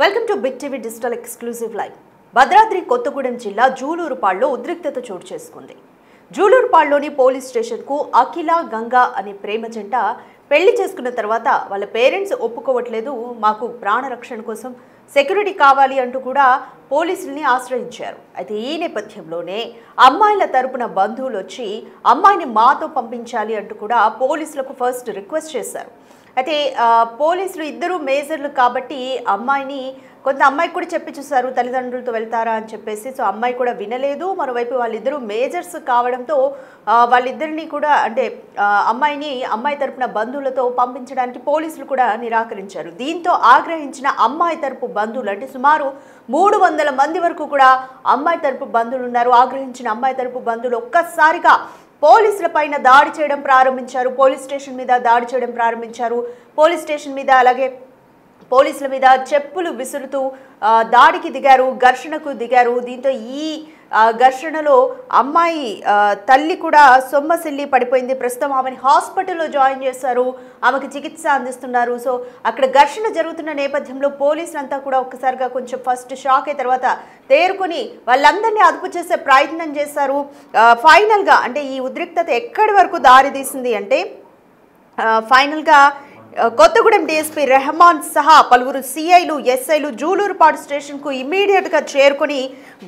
Welcome to big TV digital exclusive live. Bhadradri Kothagudem జిల్లా జూలూరుపాడులో ఉద్రిక్తత చోటు చేసుకుంది. జూలూరుపాడులోని పోలీస్ స్టేషన్కు అఖిల గంగా అనే ప్రేమ జంట పెళ్లి చేసుకున్న తర్వాత వాళ్ళ పేరెంట్స్ ఒప్పుకోవట్లేదు, మాకు ప్రాణరక్షణ కోసం సెక్యూరిటీ కావాలి అంటూ కూడా పోలీసుల్ని ఆశ్రయించారు. అయితే ఈ నేపథ్యంలోనే అమ్మాయిల తరపున బంధువులు వచ్చి అమ్మాయిని మాతో పంపించాలి అంటూ కూడా పోలీసులకు ఫస్ట్ రిక్వెస్ట్ చేశారు. అయితే పోలీసులు ఇద్దరు మేజర్లు కాబట్టి అమ్మాయికి కూడా చెప్పి చూసారు తల్లిదండ్రులతో వెళ్తారా అని చెప్పేసి. సో అమ్మాయి కూడా వినలేదు. మరోవైపు వాళ్ళిద్దరూ మేజర్స్ కావడంతో వాళ్ళిద్దరిని కూడా అమ్మాయి తరపున బంధువులతో పంపించడానికి పోలీసులు కూడా నిరాకరించారు. దీంతో ఆగ్రహించిన అమ్మాయి తరపు బంధువులు అంటే సుమారు 300 మంది వరకు కూడా అమ్మాయి తరపు బంధువులు ఉన్నారు. ఆగ్రహించిన అమ్మాయి తరపు బంధువులు ఒక్కసారిగా పోలీసుల పైన దాడి చేయడం ప్రారంభించారు. పోలీస్ స్టేషన్ మీద దాడి చేయడం ప్రారంభించారు. పోలీస్ స్టేషన్ మీద అలాగే పోలీసుల మీద చెప్పులు విసురుతూ దాడికి దిగారు, ఘర్షణకు దిగారు. దీంతో ఈ ఘర్షణలో అమ్మాయి తల్లి కూడా సొమ్మసిల్లి పడిపోయింది. ప్రస్తుతం ఆమెను హాస్పిటల్లో జాయిన్ చేశారు, ఆమెకు చికిత్స అందిస్తున్నారు. సో అక్కడ ఘర్షణ జరుగుతున్న నేపథ్యంలో పోలీసులంతా కూడా ఒక్కసారిగా కొంచెం ఫస్ట్ షాక్ అయిన తర్వాత తేరుకొని వాళ్ళందరినీ అదుపు చేసే ప్రయత్నం చేశారు. ఫైనల్గా అంటే ఈ ఉద్రిక్తత ఎక్కడి వరకు దారి తీసింది అంటే ఫైనల్గా కొత్తగూడెం డీఎస్పీ రెహమాన్ సహా పలువురు సిఐలు ఎస్ఐలు జూలూరుపాడు స్టేషన్కు ఇమీడియట్గా చేరుకొని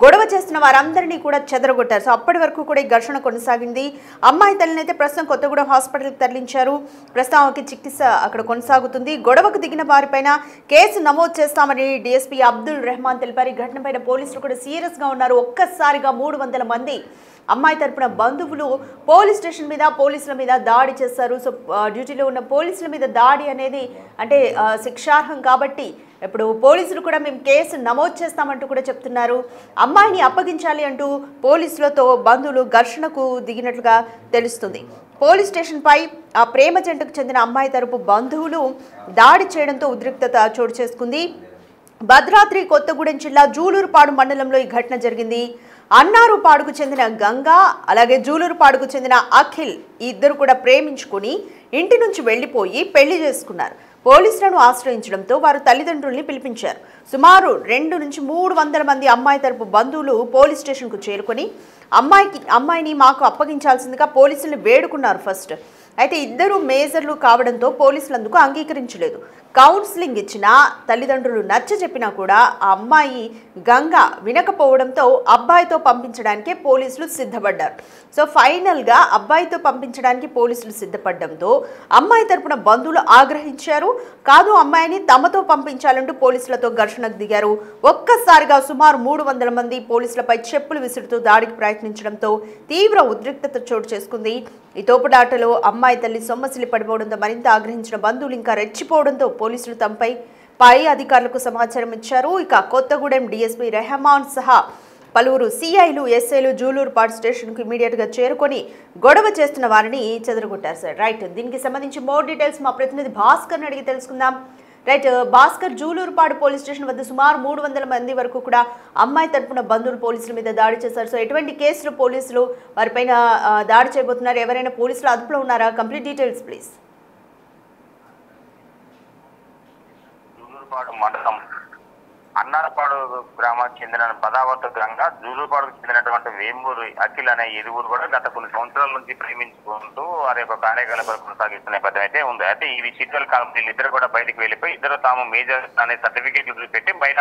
గొడవ చేస్తున్న వారందరినీ కూడా చెదరగొట్టారు. సో అప్పటి వరకు కూడా ఈ ఘర్షణ కొనసాగింది. అమ్మాయి తల్లిని అయితే ప్రస్తుతం కొత్తగూడెం హాస్పిటల్కి తరలించారు. ప్రస్తుతం ఆమెకి చికిత్స అక్కడ కొనసాగుతుంది. గొడవకు దిగిన వారిపైన కేసు నమోదు చేస్తామని డీఎస్పీ అబ్దుల్ రెహమాన్ తెలిపారు. ఈ ఘటనపైన పోలీసులు కూడా సీరియస్గా ఉన్నారు. ఒక్కసారిగా 300 మంది అమ్మాయి తరపున బంధువులు పోలీస్ స్టేషన్ మీద పోలీసుల మీద దాడి చేశారు. సో డ్యూటీలో ఉన్న పోలీసుల మీద దాడి అనేది అంటే శిక్షార్హం కాబట్టి ఇప్పుడు పోలీసులు కూడా మేము కేసు నమోదు చేస్తామంటూ కూడా చెప్తున్నారు. అమ్మాయిని అప్పగించాలి అంటూ పోలీసులతో బంధువులు ఘర్షణకు దిగినట్లుగా తెలుస్తుంది. పోలీస్ స్టేషన్పై ఆ ప్రేమ జంటకు చెందిన అమ్మాయి తరపు బంధువులు దాడి చేయడంతో ఉద్రిక్తత చోటు చేసుకుంది. భద్రాద్రి కొత్తగూడెం జిల్లా జూలూరుపాడు మండలంలో ఈ ఘటన జరిగింది. అన్నారుపాడుకు చెందిన గంగా అలాగే జూలూరుపాడుకు చెందిన అఖిల్ ఇద్దరు కూడా ప్రేమించుకుని ఇంటి నుంచి వెళ్లిపోయి పెళ్లి చేసుకున్నారు. పోలీసులను ఆశ్రయించడంతో వారు తల్లిదండ్రుల్ని పిలిపించారు. సుమారు 200 నుంచి 300 మంది అమ్మాయి తరపు బంధువులు పోలీస్ స్టేషన్కు చేరుకొని అమ్మాయిని మాకు అప్పగించాల్సిందిగా పోలీసుల్ని వేడుకున్నారు ఫస్ట్. అయితే ఇద్దరు మేజర్లు కావడంతో పోలీసులు అందుకు అంగీకరించలేదు. కౌన్సిలింగ్ ఇచ్చినా తల్లిదండ్రులు నచ్చ చెప్పినా కూడా ఆ అమ్మాయి గంగ వినకపోవడంతో అబ్బాయితో పంపించడానికే పోలీసులు సిద్ధపడ్డారు. సో ఫైనల్గా అబ్బాయితో పంపించడానికి పోలీసులు సిద్ధపడడంతో అమ్మాయి తరపున బంధువులు ఆగ్రహించారు. కాదు అమ్మాయిని తమతో పంపించాలంటూ పోలీసులతో ఘర్షణకు దిగారు. ఒక్కసారిగా సుమారు 300 మంది పోలీసులపై చెప్పులు విసురుతూ దాడికి ప్రయత్నించడంతో తీవ్ర ఉద్రిక్తత చోటు చేసుకుంది. ఈ తోపుడాటలో అమ్మాయి తల్లి సొమ్మసిల్లి పడిపోవడంతో మరింత ఆగ్రహించిన బంధువులు ఇంకా రెచ్చిపోవడంతో పోలీసులు పై అధికారులకు సమాచారం ఇచ్చారు. ఇక కొత్తగూడెం డీఎస్పీ రెహమాన్ సహా పలువురు సిఐలు ఎస్ఐలు జూలూరుపాడు స్టేషన్కు ఇమీడియట్గా చేరుకొని గొడవ చేస్తున్న వారిని చెదరగొట్టారు. సార్ రైట్, దీనికి సంబంధించి మోర్ డీటెయిల్స్ మా ప్రతినిధి భాస్కర్ని అడిగి తెలుసుకుందాం. Right Bhaskar, Julurupadu police station వద్ద సుమారు 300 మంది వరకు కూడా అమ్మాయి తరపున బంధువులు పోలీసుల మీద దాడి చేశారు. సో ఎటువంటి కేసులు పోలీసులు వారిపైన దాడి చేయబోతున్నారు? ఎవరైనా పోలీసులు అదుపులో ఉన్నారా? Complete details please. జూలూరుపాడు మండలం అన్నారపాడు గ్రామానికి చెందిన పదావత్ గంగా, జూలూరుపాడుకు చెందినటువంటి వేమూరు అఖిల్ అనే ఇరువురు కూడా గత కొన్ని సంవత్సరాల నుంచి ప్రేమించుకుంటూ వారి యొక్క కార్యకలాపాలు కొనసాగిస్తున్న నేపథ్యం అయితే ఉంది. అయితే ఈ షెడ్యూల్ కాలంలో ఇద్దరు కూడా బయటకు వెళ్ళిపోయి ఇద్దరు తాము మేజర్ అనే సర్టిఫికేట్లు చూపెట్టి బయట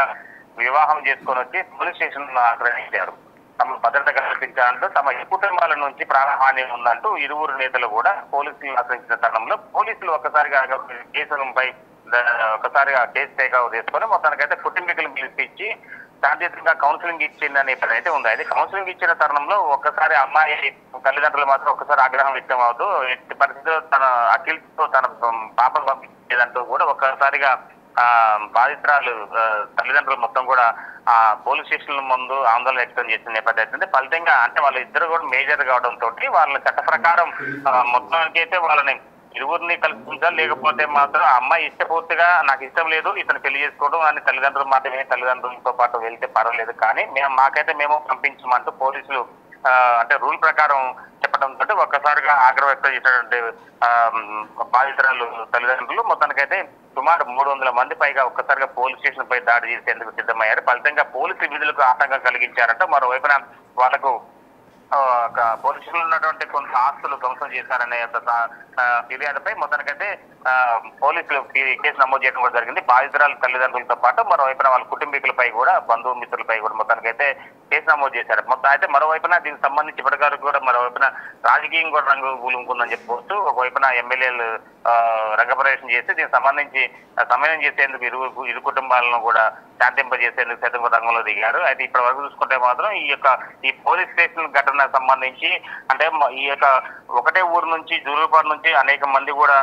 వివాహం చేసుకొని వచ్చి పోలీస్ స్టేషన్ ఆగ్రహించారు. తమ భద్రత కల్పించాలంటూ తమ కుటుంబాల నుంచి ప్రాణహాని ఉందంటూ ఇరువురు నేతలు కూడా పోలీసులను ఆశ్రయించిన తరుణంలో పోలీసులు ఒకసారిగా కేసు టేకౌట్ చేసుకొని మొత్తానికైతే కుటుంబీకులను పిలిపించి శాంతియుతంగా కౌన్సిలింగ్ ఇచ్చిన నేపథ్యం అయితే ఉంది. అయితే కౌన్సిలింగ్ ఇచ్చిన తరుణంలో ఒక్కసారి అమ్మాయి తల్లిదండ్రులు మాత్రం ఒక్కసారి ఆగ్రహం వ్యక్తం అవుతూ ఎట్టి పరిస్థితుల్లో తన అఖిల్తో తన పాపను పంపించేదంటూ కూడా ఒక్కసారిగా బాధితురాలు తల్లిదండ్రులు మొత్తం కూడా ఆ పోలీస్ స్టేషన్ల ముందు ఆందోళన వ్యక్తం చేసిన నేపథ్యం అయితే ఫలితంగా అంటే వాళ్ళ ఇద్దరు కూడా మేజర్ కావడంతో వాళ్ళ చట్ట ప్రకారం మొత్తానికి అయితే వాళ్ళని ఇరువురిని కల్పించాలి. లేకపోతే మాత్రం ఆ అమ్మాయి ఇష్టపూర్తిగా నాకు ఇష్టం లేదు ఇతను పెళ్లి చేసుకోవడం అని తల్లిదండ్రులు మాత్రమే తల్లిదండ్రులతో పాటు వెళ్తే పర్వాలేదు, కానీ మాకైతే మేము పంపించమంటూ పోలీసులు అంటే రూల్ ప్రకారం చెప్పడంతో ఒక్కసారిగా ఆగ్రహం వ్యక్తం చేసినటువంటి బాధితురాలు తల్లిదండ్రులు మొత్తానికైతే సుమారు 300 మంది పైగా ఒక్కసారిగా పోలీస్ స్టేషన్ పై దాడి చేసేందుకు సిద్ధమయ్యారు. ఫలితంగా పోలీసు విధులకు ఆటంకం కలిగించారంటే మరోవైపున వాళ్ళకు పోలీస్ స్టేషన్ ఉన్నటువంటి కొంత ఆస్తులు ధ్వంసం చేశారనే ఫిర్యాదుపై మొత్తానికైతే పోలీసులు కేసు నమోదు చేయడం కూడా జరిగింది. బాధితురాలు తల్లిదండ్రులతో పాటు మరోవైపున వాళ్ళ కుటుంబీకులపై కూడా బంధుమిత్రులపై కూడా మొత్తానికైతే కేసు నమోదు చేశారు. మొత్తం అయితే మరోవైపున దీనికి సంబంధించి ఇప్పటివరకు కూడా మరోవైపున రాజకీయం కూడా రంగు పూలుకుందని చెప్పుకోవచ్చు. ఒకవైపున ఎమ్మెల్యేలు రంగప్రవేశం చేసి దీనికి సంబంధించి సమన్వయం చేసేందుకు ఇరు కుటుంబాలను కూడా శాంతింపజేసేందుకు సైతం రంగంలో దిగారు. అయితే ఇప్పటి వరకు చూసుకుంటే మాత్రం ఈ పోలీస్ స్టేషన్ ఘటనకు సంబంధించి అంటే ఈ యొక్క ఒకటే ఊరు నుంచి జూలూరుపాడు నుంచి అనేక మంది కూడా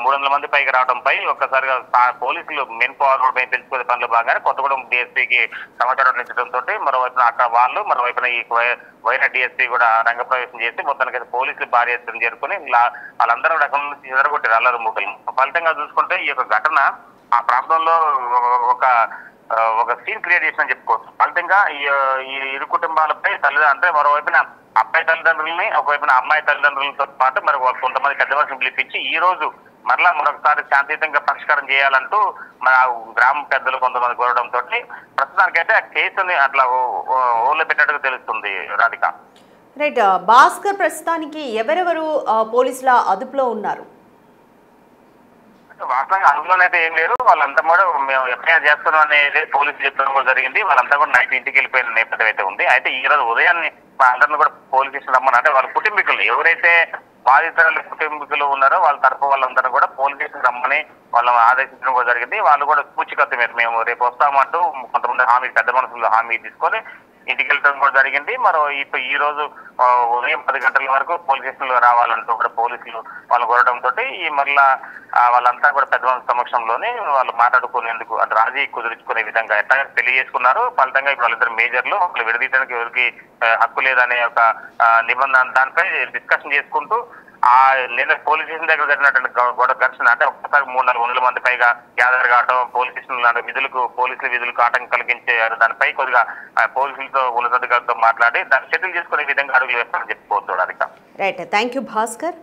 300 మంది పైకి రావడంపై ఒక్కసారిగా పోలీసులు మెయిన్ పవర్ పై పెంచుకునే పనులు భాగంగానే కొత్తగూడెం డిఎస్పీకి సమాచారం అందించడంతో మరోవైపున అక్కడ వాళ్ళు మరోవైపున ఈ వైరా డిఎస్పీ కూడా రంగప్రవేశం చేసి మొత్తానికి పోలీసులు భారీ ఎత్తున చేరుకుని వాళ్ళందరూ రకం నుంచి ఎదరగొట్టారు అల్లరి మూకలు. ఫలితంగా చూసుకుంటే ఈ యొక్క ఘటన ఆ ప్రాంతంలో ఒక సీన్ క్రియేట్ చేసిన చెప్పుకోవచ్చు. ఫలితంగా ఈ ఇరు కుటుంబాలపై అంటే మరోవైపున అబ్బాయి తల్లిదండ్రులని ఒకవైపున అమ్మాయి తల్లిదండ్రులతో పాటు మరి కొంతమంది పెద్ద మనుషులు పిలిపించి ఈ రోజు మరొకసారి శాంతియుతంగా పరిష్కారం చేయాలంటూ మన గ్రామ పెద్దలు కొంతమంది కోరడంతో ప్రస్తుతానికైతే ఆ కేసుని అట్లా ఓళ్ళు పెట్టినట్టుగా తెలుస్తుంది. రాధిక రైట్. భాస్కర్, ప్రస్తుతానికి ఎవరెవరు పోలీసుల అదుపులో ఉన్నారు? వాస్తవంగా అందులోనైతే ఏం లేరు. వాళ్ళంతా కూడా మేము ఎఫ్ఐఆర్ చేస్తున్నాం అనేది పోలీసులు చెప్పడం కూడా జరిగింది. వాళ్ళంతా కూడా నైట్ ఇంటికి వెళ్ళిపోయిన నేపథ్యం అయితే ఉంది. అయితే ఈ రోజు ఉదయాన్నే అందరిని కూడా పోలీస్ స్టేషన్ రమ్మని అంటే వాళ్ళ కుటుంబీకులు ఎవరైతే బాధితుల కుటుంబీకులు ఉన్నారో వాళ్ళ తరఫు వాళ్ళందరూ కూడా పోలీస్ స్టేషన్ రమ్మని వాళ్ళని ఆదేశించడం కూడా జరిగింది. వాళ్ళు కూడా పూచికత్తు మీద మేము రేపు వస్తామంటూ కొంతమంది పెద్ద మనుషులు హామీ తీసుకొని ఇంటికి వెళ్ళడం కూడా జరిగింది. ఈ రోజు ఉదయం 10 గంటల వరకు పోలీస్ స్టేషన్ లో రావాలంటూ కూడా పోలీసులు వాళ్ళు కోరడంతో మరలా వాళ్ళంతా కూడా పెద్ద మనుషుల సమక్షంలోనే వాళ్ళు మాట్లాడుకునేందుకు అంటే రాజీ కుదుర్చుకునే విధంగా ఎట్లా తెలియజేసుకున్నారు. ఫలితంగా ఇప్పుడు వాళ్ళిద్దరు మేజర్లు వాళ్ళు విడదీయడానికి ఎవరికి హక్కు లేదనే ఒక నిబంధన దానిపై డిస్కషన్ చేసుకుంటూ నిన్న పోలీస్ స్టేషన్ దగ్గర జరిగినటువంటి ఘర్షణ అంటే ఒక్కసారి 300-400 మంది పైగా గ్యాదర్ కావడం పోలీస్ స్టేషన్ పోలీసుల విధులకు ఆటంకం కలిగించారు. దానిపై కొద్దిగా పోలీసులతో ఉన్నతాధికారులతో మాట్లాడి దాన్ని సెటిల్ చేసుకునే విధంగా అడుగులు వేస్తారని చెప్పుకోవచ్చు. Radhika right. Thank you Bhaskar.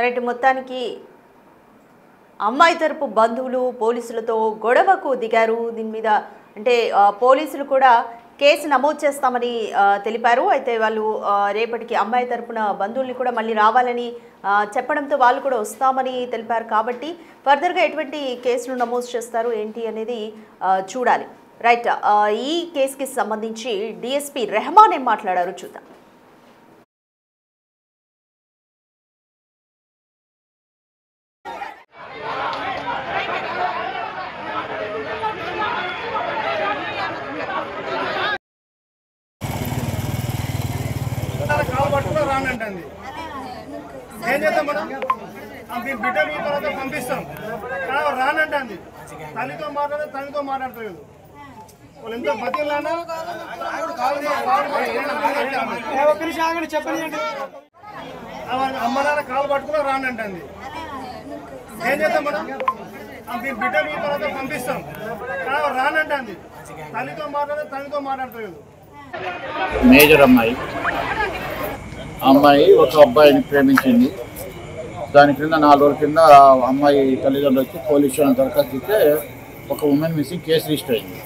Right. మొత్తానికి అమ్మాయి తరపు బంధువులు పోలీసులతో గొడవకు దిగారు. దీని మీద అంటే పోలీసులు కూడా కేసు నమోదు చేస్తామని తెలిపారు. అయితే వాళ్ళు రేపటికి అమ్మాయి తరపున బంధువుల్ని కూడా మళ్ళీ రావాలని చెప్పడంతో వాళ్ళు కూడా వస్తామని తెలిపారు. కాబట్టి ఫర్దర్గా ఎటువంటి కేసులు నమోదు చేస్తారు ఏంటి అనేది చూడాలి. రైట్. ఈ కేసుకి సంబంధించి డిఎస్పీ రెహమాన్ ఏం మాట్లాడారు చూద్దాం. రానంటండి ఏం చేద్దాం మేడం దీని బిడ్డ మీ తర్వాత పంపిస్తాం రానంటండి తల్లితో మాట్లాడతారు వాళ్ళు ఎంతో బతిలానా చెప్పండి అమ్మ నాన్న కాలు పట్టుకున్నా రానంటండి ఏం చేద్దాం మేడం దీని బిడ్డ మీ తర్వాత పంపిస్తాం రానంటండి తల్లితో మాట్లాడతారు మేజర్ అమ్మాయి ఒక అబ్బాయిని ప్రేమించింది. దాని కింద 4 రోజుల కింద అమ్మాయి తల్లిదండ్రులు వచ్చి పోలీస్ స్టేషన్ దరఖాస్తు ఇస్తే ఒక ఉమెన్ మిస్సింగ్ కేసు రిజిస్టర్ అయింది.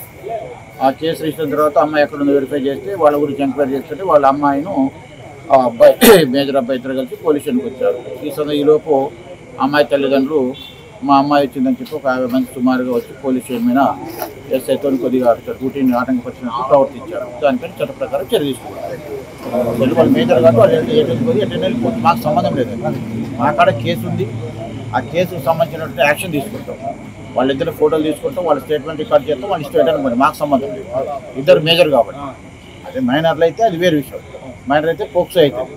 ఆ కేసు రిజిస్టర్ అయిన తర్వాత అమ్మాయి ఎక్కడుందో వెరిఫై చేస్తే వాళ్ళ గురించి ఎంక్వైరీ చేస్తుంటే వాళ్ళ అమ్మాయిను ఆ అబ్బాయి మేజర్ అబ్బాయి ఇద్దరు కలిసి పోలీస్ స్టేషన్కి వచ్చారు. ఈలోపు అమ్మాయి తల్లిదండ్రులు మా అమ్మాయి వచ్చిందని చెప్పి ఒక 50 మంది సుమారుగా వచ్చి పోలీస్ స్టేషన్ మీద ఎస్ఐతో కొద్దిగా డ్యూటీని ఆటంకపరిచినట్టు ప్రవర్తించారు. దానిపైన చట్ట ప్రకారం చర్య తీసుకున్నారు. వాళ్ళు మేజర్ కాదు వాళ్ళు వెళ్ళిపోయి మాకు సంబంధం లేదు. మా కాడ కేసు ఉంది. ఆ కేసుకు సంబంధించినటువంటి యాక్షన్ తీసుకుంటాం. వాళ్ళిద్దరు ఫోటోలు తీసుకుంటాం, వాళ్ళ స్టేట్మెంట్ రికార్డ్ చేస్తాం, వాళ్ళు ఇష్టం ఏంటంటే మాకు సంబంధం లేదు. ఇద్దరు మేజర్ కాబట్టి అదే మైనర్లు అయితే అది వేరే విషయం. మైనర్ అయితే పోక్సో అవుతుంది.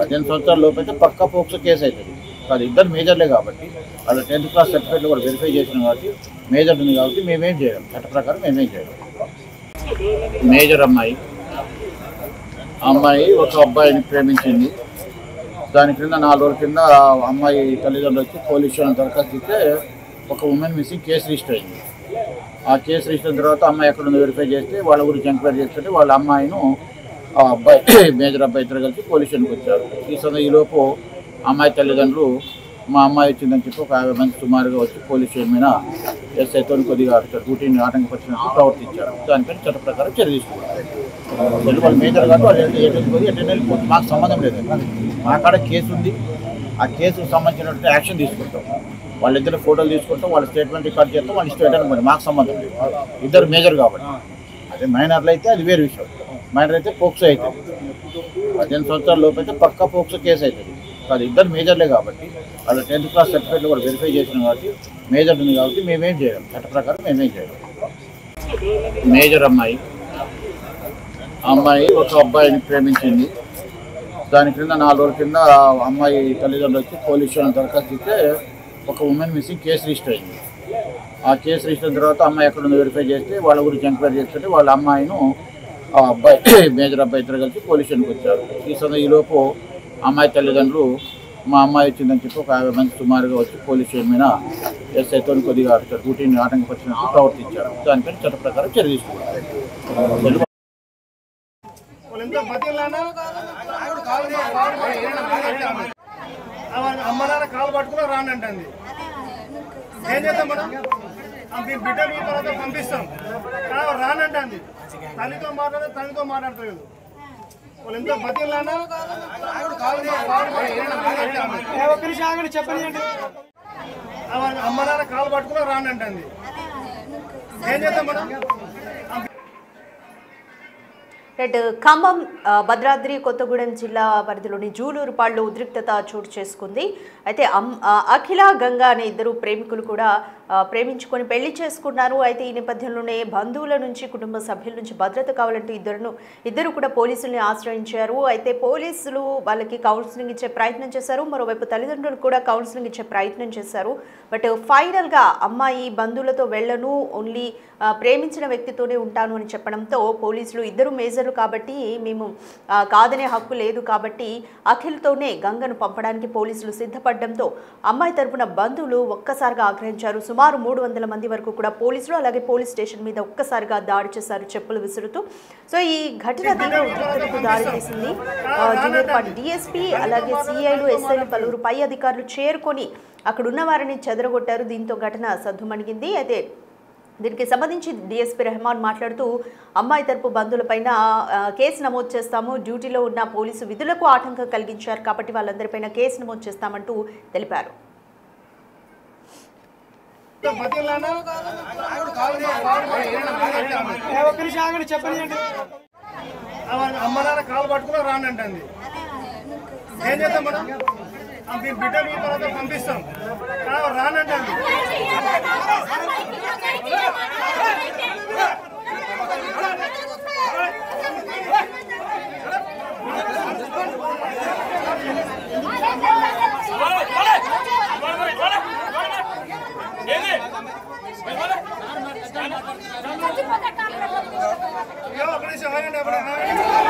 18 సంవత్సరాల లోపు అయితే పక్కా పోక్సో కేసు అవుతుంది. అది ఇద్దరు మేజర్లే కాబట్టి వాళ్ళ 10th క్లాస్ సర్టిఫికేట్లు కూడా వెరిఫై చేసినాం కాబట్టి మేజర్ ఉంది కాబట్టి మేమేం చేయలేం. చట్ట ప్రకారం మేమేం చేయలేం. మేజర్ అమ్మాయి ఒక అబ్బాయిని ప్రేమించింది. దాని కింద 4 రోజుల కింద అమ్మాయి తల్లిదండ్రులు వచ్చి పోలీస్ స్టేషన్ దరఖాస్తు ఇస్తే ఒక ఉమెన్ మిస్సింగ్ కేసు రిజిస్టర్ అయింది. ఆ కేసు రిజిస్టర్ తర్వాత అమ్మాయి ఎక్కడ ఉందో వెరిఫై చేస్తే వాళ్ళ గురించి ఎంక్వైరీ చేస్తుంటే వాళ్ళ అమ్మాయిను ఆ అబ్బాయి మేజర్ అబ్బాయి ఇద్దరు కలిసి పోలీస్ స్టేషన్కి వచ్చారు. ఈలోపు అమ్మాయి తల్లిదండ్రులు మా అమ్మాయి వచ్చిందని చెప్పి ఒక 50 మంది సుమారుగా వచ్చి పోలీస్ స్టేషన్ మీద ఎస్ఐతో కొద్దిగా డ్యూటీని ఆటంకపరిచినట్టు ప్రవర్తించారు. దానిపైన చట్ట ప్రకారం చర్య తీసుకున్నారు. వాళ్ళు మేజర్ కాబట్టి వాళ్ళు వెళ్ళిపోతే మాకు సంబంధం లేదు. మా కాడ కేసు ఉంది, ఆ కేసుకు సంబంధించినటువంటి యాక్షన్ తీసుకుంటాం. వాళ్ళిద్దరు ఫోటోలు తీసుకుంటాం, వాళ్ళ స్టేట్మెంట్ రికార్డ్ చేస్తాం, వాళ్ళు ఇష్టం ఏంటంటే మాకు సంబంధం లేదు. ఇద్దరు మేజర్ కాబట్టి. అదే మైనర్లు అయితే అది వేరే విషయం. మైనర్ అయితే పోక్సో అవుతుంది, 18 సంవత్సరాల లోపు అయితే పక్కా పోక్సో కేసు అవుతుంది. అది ఇద్దరు మేజర్లే కాబట్టి వాళ్ళ 10th క్లాస్ సర్టిఫికేట్లు కూడా వెరిఫై చేసినాం కాబట్టి మేజర్ ఉంది కాబట్టి మేమేం చేయలేం, చట్ట ప్రకారం మేమేం చేయలేం. మేజర్ అమ్మాయి ఒక అబ్బాయిని ప్రేమించింది. దాని క్రింద 4 రోజుల కింద అమ్మాయి తల్లిదండ్రులు వచ్చి పోలీస్ స్టేషన్ దరఖాస్తు ఇస్తే ఒక ఉమెన్ మిస్సింగ్ కేసు రిజిస్టర్ అయింది. ఆ కేసు రిజిస్టర్ తర్వాత అమ్మాయి ఎక్కడ ఉందో వెరిఫై చేస్తే వాళ్ళ గురించి ఎంక్వైరీ చేస్తుంటే వాళ్ళ అమ్మాయిను ఆ అబ్బాయి మేజర్ అబ్బాయి ఇద్దరు కలిసి పోలీస్ స్టేషన్కి వచ్చారు. ఈలోపు అమ్మాయి తల్లిదండ్రులు మా అమ్మాయి వచ్చిందని చెప్పి ఒక 50 మంది సుమారుగా వచ్చి పోలీస్ స్టేషన్ మీద ఎస్ఐతో కొద్దిగా డ్యూటీని ఆటంకపరిచినట్టు ప్రవర్తించారు. దానిపైన చట్ట ప్రకారం చర్య తీసుకున్నారు. అమ్మ నాన్న కాలు పట్టుకున్నా రానంటుంది. ఏం చేద్దాం మనం? మీరు బిడ్డ మీ తర్వాత పంపిస్తాం, రానంటుంది. తల్లితో మాట్లాడలేదు. వాళ్ళు ఎంత బతిలానా చెప్పండి. అమ్మ నాన్న కాలు పట్టుకున్నా రానంటుంది. ఏం చేద్దాం మనం? ఖమ్మం భద్రాద్రి కొత్తగూడెం జిల్లా పరిధిలోని జూలూరుపాడులో ఉద్రిక్తత చోటు చేసుకుంది. అయితే అఖిల గంగా అనే ఇద్దరు ప్రేమికులు కూడా ప్రేమించుకొని పెళ్లి చేసుకున్నారు. అయితే ఈ నేపథ్యంలోనే బంధువుల నుంచి, కుటుంబ సభ్యుల నుంచి భద్రత కావాలంటూ ఇద్దరు కూడా పోలీసుల్ని ఆశ్రయించారు. అయితే పోలీసులు వాళ్ళకి కౌన్సిలింగ్ ఇచ్చే ప్రయత్నం చేశారు. మరోవైపు తల్లిదండ్రులు కూడా కౌన్సిలింగ్ ఇచ్చే ప్రయత్నం చేశారు. బట్ ఫైనల్గా అమ్మాయి బంధువులతో వెళ్ళను, ఓన్లీ ప్రేమించిన వ్యక్తితోనే ఉంటాను అని చెప్పడంతో పోలీసులు ఇద్దరు మేజర్లు కాబట్టి మేము కాదనే హక్కు లేదు కాబట్టి అఖిల్తోనే గంగను పంపడానికి పోలీసులు సిద్ధపడడంతో అమ్మాయి తరపున బంధువులు ఒక్కసారిగా ఆగ్రహించారు. సుమారు 300 మంది వరకు కూడా పోలీసులు అలాగే పోలీస్ స్టేషన్ మీద ఒక్కసారిగా దాడి చేశారు చెప్పులు విసురుతూ. సో ఈ ఘటన తీవ్ర ఉద్రిక్తతకు దారితీసింది. జూలూరుపాడు డీఎస్పీ అలాగే సిఐలు, ఎస్ఐలు, పలువురు పై అధికారులు చేరుకొని అక్కడున్న వారిని చెదరగొట్టారు. దీంతో ఘటన సద్దుమణిగింది. అయితే దీనికి సంబంధించి డిఎస్పీ రెహమాన్ మాట్లాడుతూ అమ్మాయి తరపు బంధువులపైన కేసు నమోదు చేస్తాము, డ్యూటీలో ఉన్న పోలీసు విధులకు ఆటంకం కలిగించారు కాబట్టి వాళ్ళందరిపైన కేసు నమోదు చేస్తామంటూ తెలిపారు. అమ్మ నాన్న కాలు పట్టుకున్నా రానంటుంది. ఏం చేద్దాం మనం? మీరు బిడ్డ మీ తర్వాత పంపిస్తాం, రానంటుంది.